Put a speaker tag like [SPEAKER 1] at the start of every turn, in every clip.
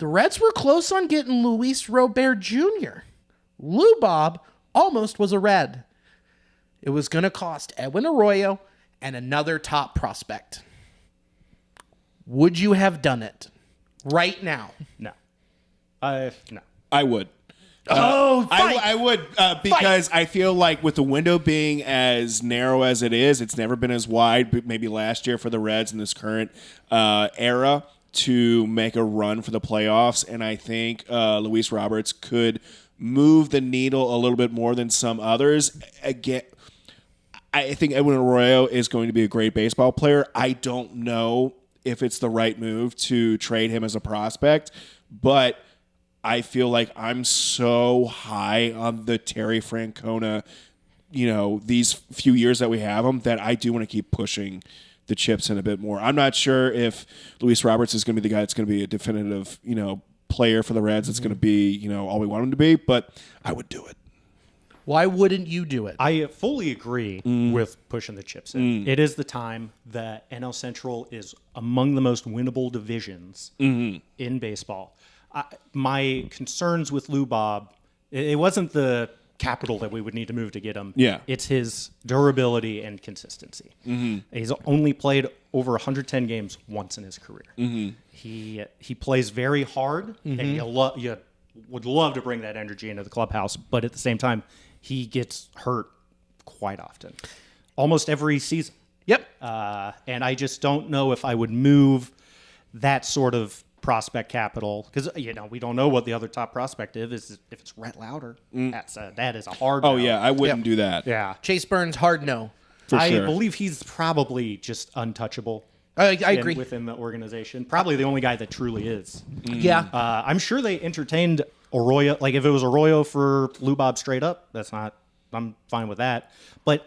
[SPEAKER 1] the Reds were close on getting Luis Robert Jr. Lou Bob almost was a Red. It was going to cost Edwin Arroyo and another top prospect. Would you have done it right now?
[SPEAKER 2] No. No.
[SPEAKER 3] I would.
[SPEAKER 1] I
[SPEAKER 3] would because I feel like with the window being as narrow as it is, it's never been as wide, but maybe last year for the Reds in this current era to make a run for the playoffs. And I think Luis Roberts could move the needle a little bit more than some others. Again, I think Edwin Arroyo is going to be a great baseball player. I don't know if it's the right move to trade him as a prospect, but I feel like I'm so high on the Terry Francona, these few years that we have him, that I do want to keep pushing the chips in a bit more. I'm not sure if Luis Roberts is going to be the guy that's going to be a definitive, player for the Reds. It's going to be, all we want him to be, but I would do it.
[SPEAKER 1] Why wouldn't you do it?
[SPEAKER 2] I fully agree with pushing the chips in. It is the time that NL Central is among the most winnable divisions in baseball. My concerns with Lou Bob, it wasn't the capital that we would need to move to get him.
[SPEAKER 3] Yeah.
[SPEAKER 2] It's his durability and consistency. He's only played over 110 games once in his career. He plays very hard, and you would love to bring that energy into the clubhouse, but at the same time, he gets hurt quite often, almost every season.
[SPEAKER 1] Yep.
[SPEAKER 2] And I just don't know if I would move that sort of prospect capital, because we don't know what the other top prospect is. If it's Rhett Lauder, that is a hard no.
[SPEAKER 3] Oh yeah, I wouldn't do that.
[SPEAKER 2] Yeah.
[SPEAKER 1] Chase Burns, hard no.
[SPEAKER 2] I
[SPEAKER 3] sure.
[SPEAKER 2] believe he's probably just untouchable.
[SPEAKER 1] I agree.
[SPEAKER 2] Within the organization, probably the only guy that truly is.
[SPEAKER 1] Yeah.
[SPEAKER 2] I'm sure they entertained Arroyo. Like if it was Arroyo for Lou Bob straight up, I'm fine with that. But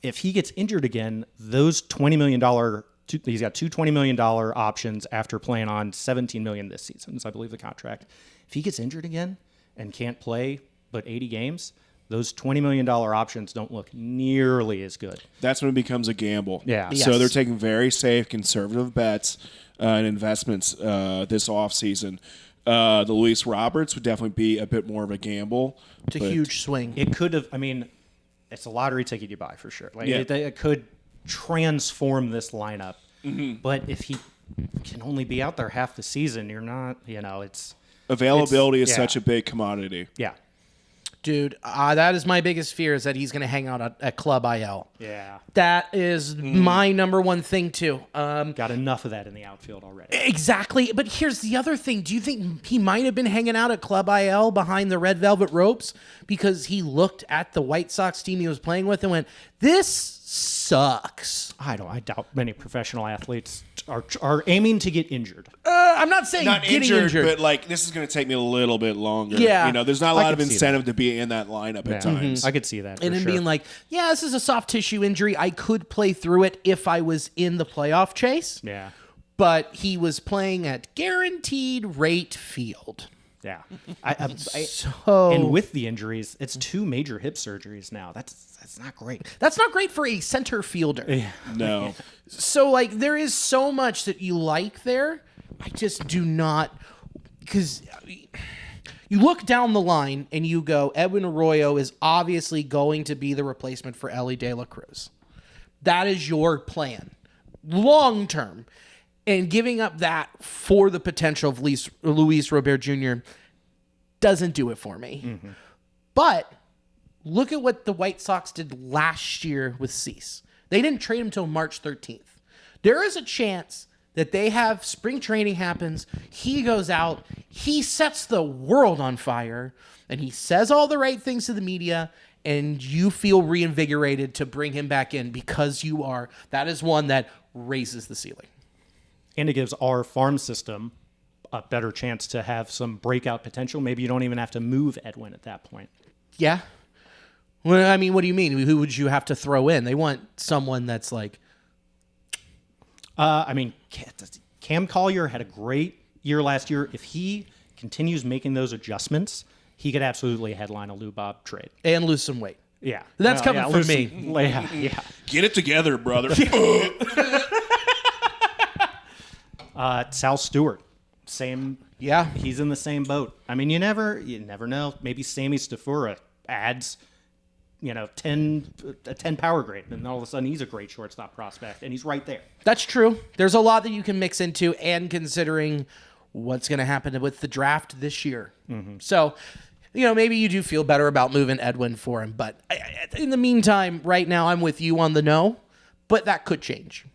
[SPEAKER 2] if he gets injured again, those $20 million. He's got two $20 million options after playing on $17 million this season, is I believe the contract. If he gets injured again and can't play but 80 games, those $20 million options don't look nearly as good.
[SPEAKER 3] That's when it becomes a gamble.
[SPEAKER 2] Yeah.
[SPEAKER 3] So
[SPEAKER 1] Yes.
[SPEAKER 3] they're taking very safe, conservative bets and investments this offseason. The Luis Roberts would definitely be a bit more of a gamble.
[SPEAKER 1] It's a huge swing.
[SPEAKER 2] It could have, it's a lottery ticket you buy for sure. Like
[SPEAKER 3] Yeah.
[SPEAKER 2] it could transform this lineup. But if he can only be out there half the season, you're not, it's...
[SPEAKER 3] Availability is such a big commodity.
[SPEAKER 2] Yeah.
[SPEAKER 1] Dude, that is my biggest fear, is that he's going to hang out at Club IL.
[SPEAKER 2] Yeah.
[SPEAKER 1] That is my number one thing, too.
[SPEAKER 2] Got enough of that in the outfield already.
[SPEAKER 1] Exactly. But here's the other thing. Do you think he might have been hanging out at Club IL behind the red velvet ropes because he looked at the White Sox team he was playing with and went, this sucks?
[SPEAKER 2] I doubt many professional athletes are aiming to get injured.
[SPEAKER 1] I'm not saying
[SPEAKER 3] Not
[SPEAKER 1] getting
[SPEAKER 3] injured, but like this is going to take me a little bit longer.
[SPEAKER 1] Yeah.
[SPEAKER 3] There's not a lot of
[SPEAKER 2] could see
[SPEAKER 3] incentive to be in that lineup at times.
[SPEAKER 2] I could see that.
[SPEAKER 1] And
[SPEAKER 2] for
[SPEAKER 1] then
[SPEAKER 2] sure.
[SPEAKER 1] being like, yeah, this is a soft tissue injury. I could play through it if I was in the playoff chase.
[SPEAKER 2] Yeah.
[SPEAKER 1] But he was playing at guaranteed rate field.
[SPEAKER 2] Yeah.
[SPEAKER 1] So
[SPEAKER 2] And with the injuries, it's 2 major hip surgeries now. That's not great.
[SPEAKER 1] that's not great for a center fielder.
[SPEAKER 3] No.
[SPEAKER 1] So, like, there is so much that you like there. I just do not, because you look down the line and you go, Edwin Arroyo is obviously going to be the replacement for Ellie De La Cruz. That is your plan, long term. And giving up that for the potential of Luis Robert Jr. doesn't do it for me. But look at what the White Sox did last year with Cease. They didn't trade him until March 13th. There is a chance that they have spring training happens. He goes out. He sets the world on fire. And he says all the right things to the media. And you feel reinvigorated to bring him back in because you are. That is one that raises the ceiling.
[SPEAKER 2] And it gives our farm system a better chance to have some breakout potential. Maybe you don't even have to move Edwin at that point.
[SPEAKER 1] Yeah. Well, I mean, what do you mean? Who would you have to throw in? They want someone that's like...
[SPEAKER 2] Cam Collier had a great year last year. If he continues making those adjustments, he could absolutely headline a Lou Bob trade.
[SPEAKER 1] And lose some weight.
[SPEAKER 2] Yeah.
[SPEAKER 1] That's coming from me.
[SPEAKER 2] Yeah.
[SPEAKER 3] Get it together, brother.
[SPEAKER 2] Sal Stewart. Same.
[SPEAKER 1] Yeah.
[SPEAKER 2] He's in the same boat. I mean, you never know. Maybe Sammy Stafura adds, 10 power grade, and all of a sudden he's a great shortstop prospect, and he's right there.
[SPEAKER 1] That's true. There's a lot that you can mix into, and considering what's going to happen with the draft this year. So, maybe you do feel better about moving Edwin for him. But in the meantime, right now, I'm with you on the no, but that could change.